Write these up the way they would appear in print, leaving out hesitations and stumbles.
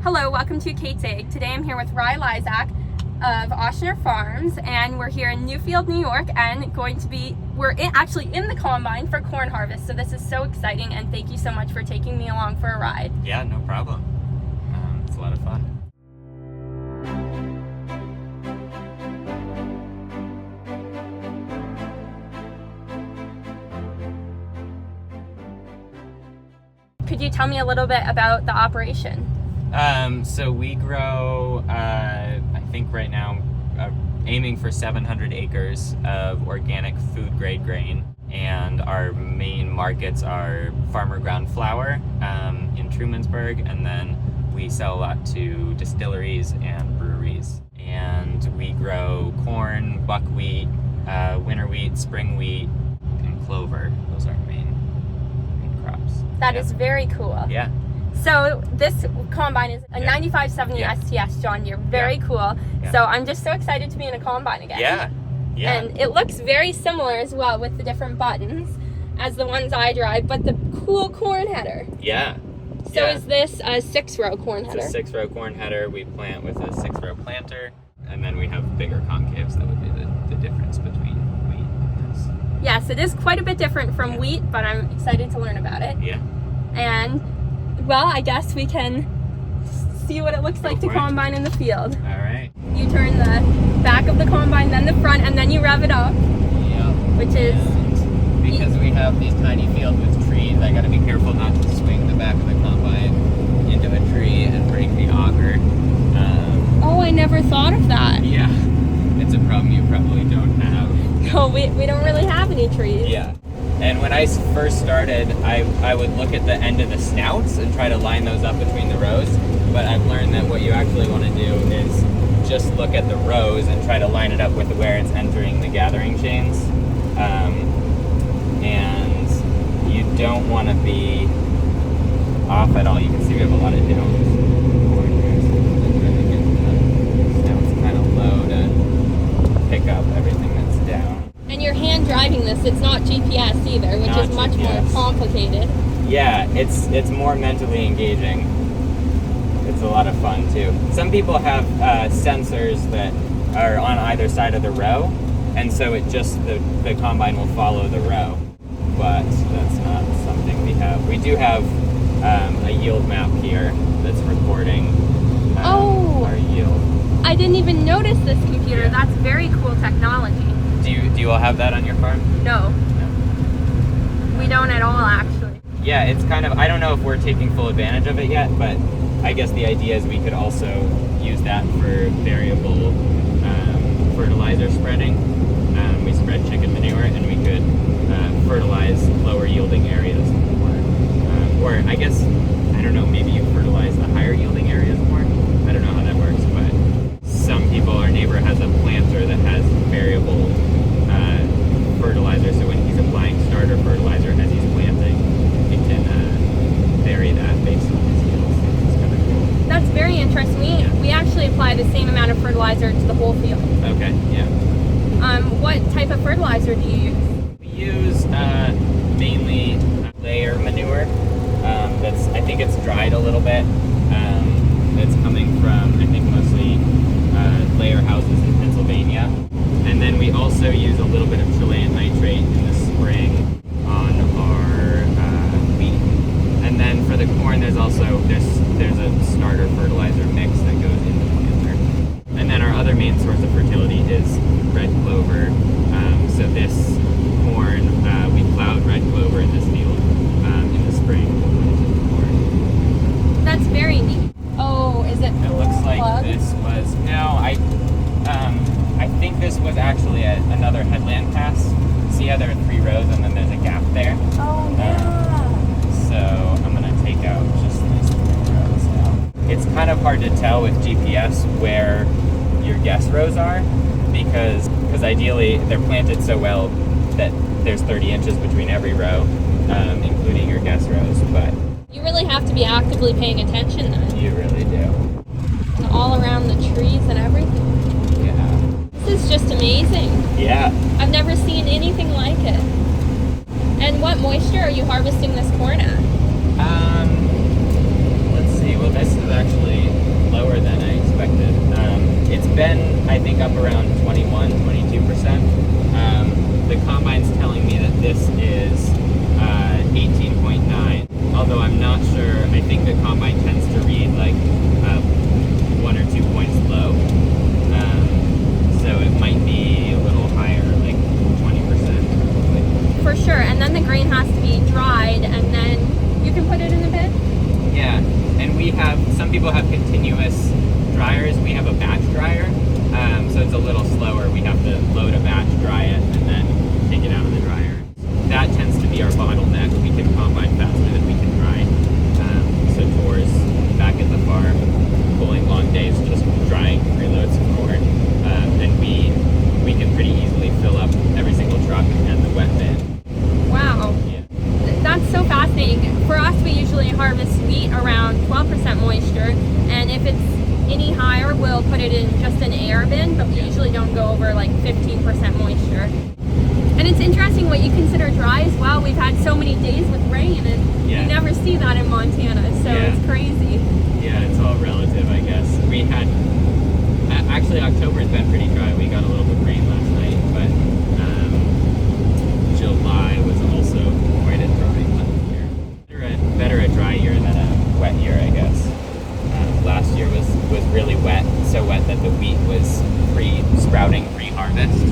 Hello, welcome to Kate's Egg. Today I'm here with Rye Lysak of Ochsner Farms, and we're here in Newfield, New York, and actually in the combine for corn harvest. So this is so exciting, and thank you so much for taking me along for a ride. Yeah, no problem. It's a lot of fun. Could you tell me a little bit about the operation? So we grow, I think right now, aiming for 700 acres of organic food grade grain. And our main markets are farmer ground flour in Trumansburg, and then we sell a lot to distilleries and breweries. And we grow corn, buckwheat, winter wheat, spring wheat, and clover. Those are our main crops. That is very cool. Yeah. So this combine is a Yeah. 9570 Yeah. STS John Deere. Very cool. Yeah. So I'm just so excited to be in a combine again. Yeah. And it looks very similar as well with the different buttons as the ones I drive, but the cool corn header. Yeah. So Yeah. is this a 6-row corn header? It's a 6-row corn header. We plant with a 6-row planter, and then we have bigger concaves. That would be the difference between wheat and this. Yes, it is quite a bit different from wheat, but I'm excited to learn about it. Yeah. And, well, I guess we can see what it looks like to for it. combine in the field. All right. You turn the back of the combine, then the front, and then you rev it up, Yeah. which is... And because we have these tiny fields with trees, I got to be careful not to swing the back of the combine into a tree and break the auger. Oh, I never thought of that. Yeah. It's a problem you probably don't have. No, we don't really have any trees. Yeah. And when I first started, I would look at the end of the snouts and try to line those up between the rows. But I've learned that what you actually want to do is just look at the rows and try to line it up with where it's entering the gathering chains. And you don't want to be off at all. You can see we have a lot of downs. Snouts kind of low to pick up everything that's down. And you're hand driving this, it's not GPS either, which Not is much GPS. more complicated. Yeah, it's more mentally engaging. It's a lot of fun too. Some people have sensors that are on either side of the row, and so it just the combine will follow the row. But that's not something we have. We do have a yield map here that's recording our yield. I didn't even notice this computer. Yeah. That's very cool technology. Do you all have that on your farm? No, we don't at all actually. Yeah, it's kind of, I don't know if we're taking full advantage of it yet, but I guess the idea is we could also use that for variable fertilizer spreading. We spread chicken manure, and we could fertilize lower yielding areas more. Or I guess, I don't know, maybe you fertilize the higher yielding areas more. I don't know how that works, but some people, our neighbor has a planter that has variable fertilizer, so when he's applying starter fertilizer as he's planting, he can vary that based on his yields. It's kind of cool. That's very interesting. We actually apply the same amount of fertilizer to the whole field. Okay, yeah. What type of fertilizer do you use? We use mainly layer manure. I think it's dried a little bit. It's coming from, I think, mostly layer houses in Pennsylvania. And then we also use a little bit of Chilean nitrate in the spring on our wheat. And then for the corn, there's a starter fertilizer mix that goes in the planter. And then our other main source of fertility is red clover. So this corn, we plowed red clover in this field in the spring. That's very neat. Oh, is it? It looks like plug? this was, no, I think this was actually another headland pass. See how there are 3 rows and then there's a gap there? Oh, yeah. So I'm gonna take out just these 3 rows now. It's kind of hard to tell with GPS where your guess rows are because ideally they're planted so well that there's 30 inches between every row, including your guess rows, but You really have to be actively paying attention then. you really do. And all around the trees and everything. Yeah. This is just amazing. Yeah. I've never seen anything like it. And what moisture are you harvesting this corn at? Let's see. Well, this is actually up around 21, 22%. The combine's telling me that this is 18.9, although I'm not sure. I think the combine tends to read like 1 or 2 points low. So it might be a little higher, like 20%. For sure. And then the grain has to be dried, and then you can put it in the bin? Yeah, and some people have continuous dryers. We have a batch dryer, so it's a little slower. We have to load a batch, dry it, and then take it out of the dryer. That tends to be our bottleneck. We can combine faster than we can dry. So tours back at the farm, pulling long days, just drying reloads of corn, and we can pretty easily fill up every single truck and the wet bin. Wow. Yeah. That's so fascinating. For us, we usually harvest wheat around 12% moisture, and if it's any higher, we'll put it in just an air bin, but we usually don't go over like 15% moisture. And it's interesting what you consider dry as well. We've had so many days with rain, and you never see that in Montana, so it's crazy. Yeah, it's all relative, I guess. We had, actually October's been pretty dry. We got a little bit of rain last night, but July was also quite a dry month here. Better a dry year than a wet year, I guess. Last year was really wet, so wet that the wheat was sprouting pre-harvest.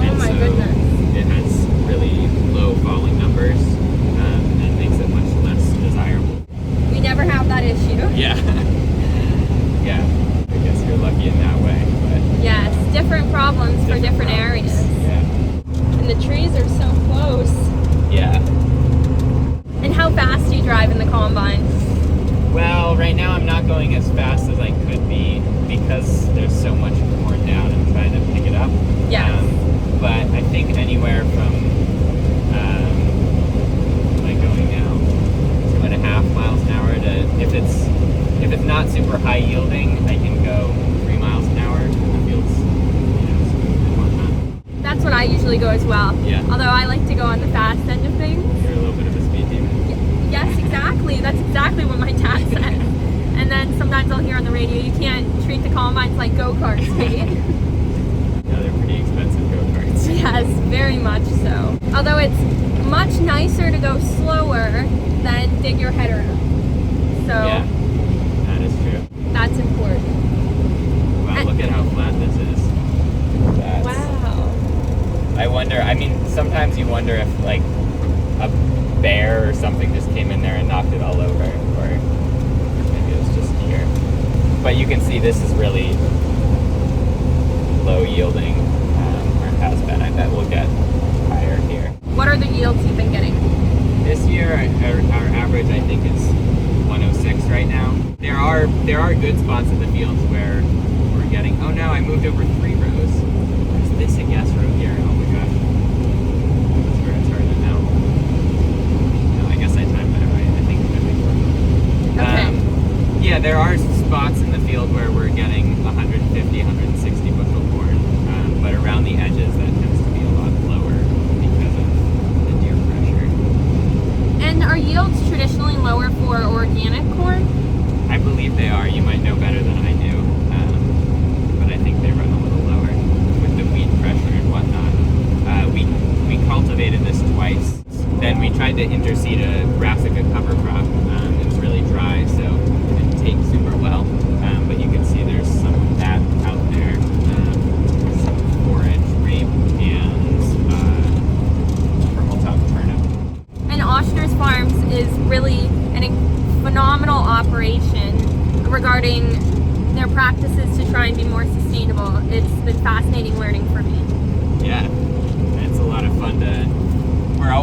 Oh my goodness. It has really low falling numbers and makes it much less desirable. We never have that issue. Yeah. Yeah. I guess you're lucky in that way. But Yes, different problems for different areas. Yeah. And the trees are so close. Yeah. And how fast do you drive in the combine? Well, right now I'm not going as fast as I could be because there's so much corn down and trying to pick it up. Yes. But I think anywhere from, like going now, 2.5 miles an hour to, if it's not super high yielding, I can go 3 miles an hour. The field's, smooth and whatnot. That's what I usually go as well. Yeah. Although I like to go on the fast end of things. You're a little bit of a speed demon. Yes, exactly. That's exactly what my dad said. And then sometimes I'll hear on the radio, you can't treat the combines like go-karts, Kate. No, they're pretty expensive go-karts. Yes, very much so. Although it's much nicer to go slower than dig your head around. So Yeah, that is true. that's important. Wow, look at how flat this is. Wow. I wonder, sometimes you wonder if like a bear or something just came in there and knocked it all over, or maybe it was just deer. But you can see this is really low yielding, or it has been. I bet we'll get higher here. What are the yields you've been getting? This year, our average I think is 106 right now. There are good spots in the fields where we're getting. Oh no, I moved over 3 rows. There's this a guess row here. Oh my gosh, that's where it's hard to know. No, I guess I timed that right. I think Okay. yeah, there are spots in the field where we're getting 150, 160 bushel corn, but around the edges that tends to be a lot lower because of the deer pressure. And are yields traditionally lower for organic corn? I believe they are. You might know better than I do, but I think they run a little lower with the weed pressure and whatnot. We cultivated this twice. Then we tried to interseed a brassica cover crop. It was really dry, so it didn't take super well. But you can see there's some of that out there. Some forage, rape, and purple top turnip. And Ochsner's Farms is really a phenomenal operation regarding their practices to try and be more sustainable. It's been fascinating learning for me. Yeah, it's a lot of fun to. We're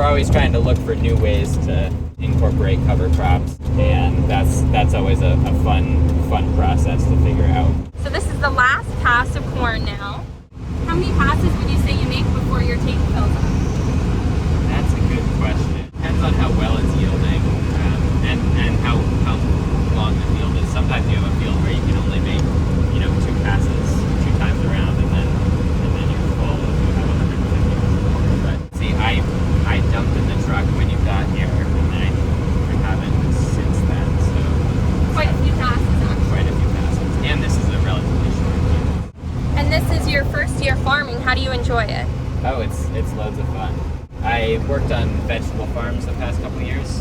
always trying to look for new ways to incorporate cover crops, and that's always a fun process to figure out. So this is the last pass of corn now. How many passes would you say you make before your tape fills up? That's a good question. Depends on how well it's yielding, and how long the field is. Sometimes you have a field where you can only make 2 passes 2 times around, and then you're full and you have 150 corn. But see, I dumped in the truck when you got here, and I haven't since then. So Quite a few passes, actually. quite a few passes, and this is a relatively short field. farming. How do you enjoy it? Oh, it's loads of fun. I worked on vegetable farms the past couple of years,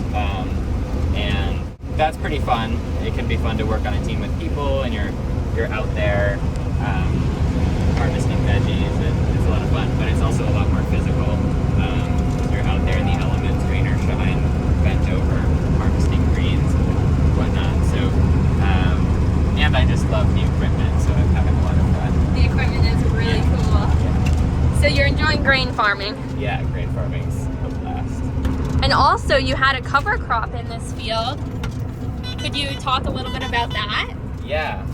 and that's pretty fun. It can be fun to work on a team with people, and you're out there harvesting veggies, and it's a lot of fun. But it's also a lot more physical. You're out there in the elements, rain or shine, bent over, harvesting greens and whatnot. So, and I just love the equipment, so I'm having a lot of fun. The equipment is really cool. Yeah. So you're enjoying grain farming. Yeah, grain farming's a blast. And also you had a cover crop in this field. Could you talk a little bit about that? Yeah.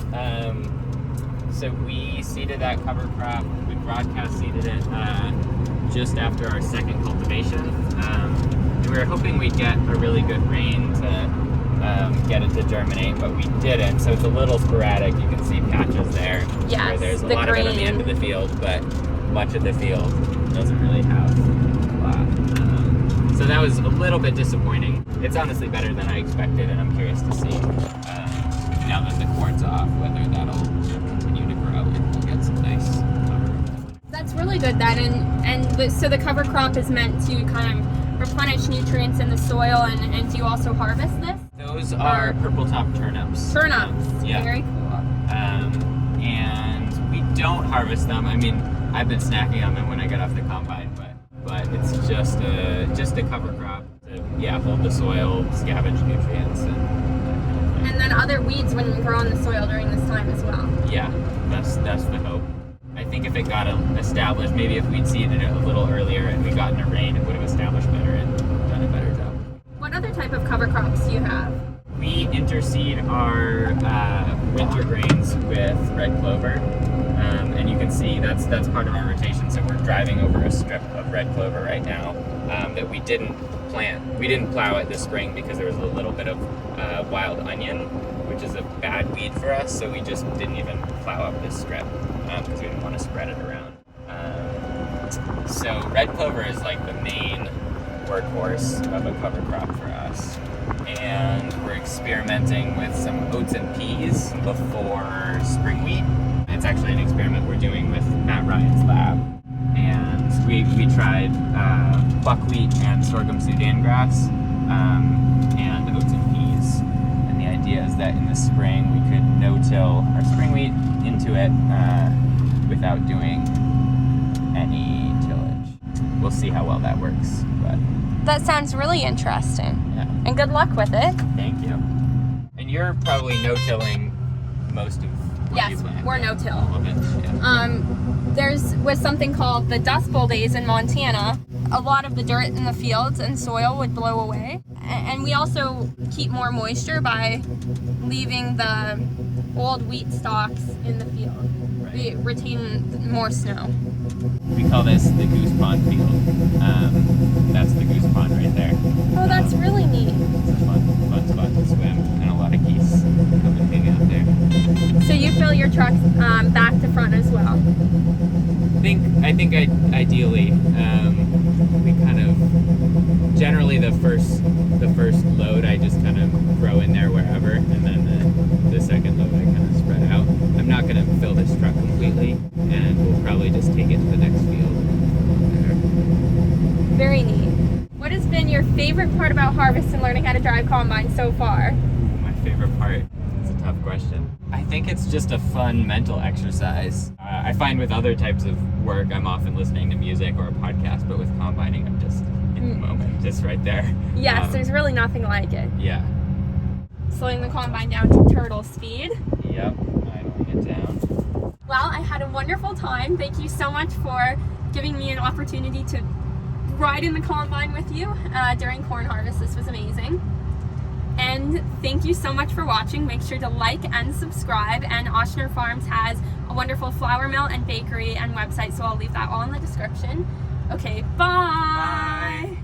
So we seeded that cover crop. We broadcast seeded it just after our second cultivation. We were hoping we'd get a really good rain to get it to germinate, but we didn't. So it's a little sporadic. You can see patches there. Yes, where there's a the lot of it on the green. end of the field, but much of the field doesn't really have a lot. So that was a little bit disappointing. It's honestly better than I expected, and I'm curious to see now that the corn's off whether that'll continue to grow and we'll get some nice cover. That's really good then, so the cover crop is meant to kind of replenish nutrients in the soil, and do you also harvest this? Those are purple top turnips. Turnips, Yeah. very cool. And we don't harvest them. I mean, I've been snacking on them when I get off the combine, but it's just a cover crop to hold the soil, scavenge nutrients, And then other weeds wouldn't grow in the soil during this time as well. yeah, that's the hope. I think if it got established, maybe if we'd seeded it a little earlier and we gotten a rain, it would have established better and done a better job. What other type of cover crops do you have? We interseed our winter grains with red clover, and you can see that's part of our rotation. So we're driving over a strip of red clover right now that we didn't plant. We didn't plow it this spring because there was a little bit of wild onion, which is a bad weed for us. So we just didn't even plow up this strip because we didn't want to spread it around. So red clover is like the main workhorse of a cover crop for us. And we're experimenting with some oats and peas before spring wheat. It's actually an experiment we're doing with Matt Ryan's lab. And we tried buckwheat and sorghum Sudan grass and oats and peas. And the idea is that in the spring we could no-till our spring wheat into it without doing any tillage. We'll see how well that works, but That sounds really interesting. yeah. And good luck with it. Thank you. And you're probably no-tilling most of what you Yes, plant. we're no-till. All of it, yeah. There's was something called the Dust Bowl days in Montana. A lot of the dirt in the fields and soil would blow away. And we also keep more moisture by leaving the old wheat stalks in the field. We retain more snow. We call this the Goose Pond field. That's the Goose Pond right there. Oh, that's really neat. It's a fun spot to swim, and a lot of geese come and hang out there. So you fill your trucks back to front as well. I think ideally, we kind of generally the first load I just kind of throw in there wherever, and then the second load I kind of spread out. I'm not going to fill this truck completely, and we'll probably just take it to the next field. Very neat. What has been your favorite part about harvest and learning how to drive combine so far? My favorite part? It's a tough question. I think it's just a fun mental exercise. I find with other types of work, I'm often listening to music or a podcast, but with combining, I'm just in the moment, just right there. Yes, there's really nothing like it. Yeah. Slowing the combine down to turtle speed. Yep. Idling it down. Well, I had a wonderful time. Thank you so much for giving me an opportunity to ride in the combine with you during corn harvest. This was amazing. And thank you so much for watching. Make sure to like and subscribe. And Ochsner Farms has a wonderful flour mill and bakery and website, so I'll leave that all in the description. Okay, bye.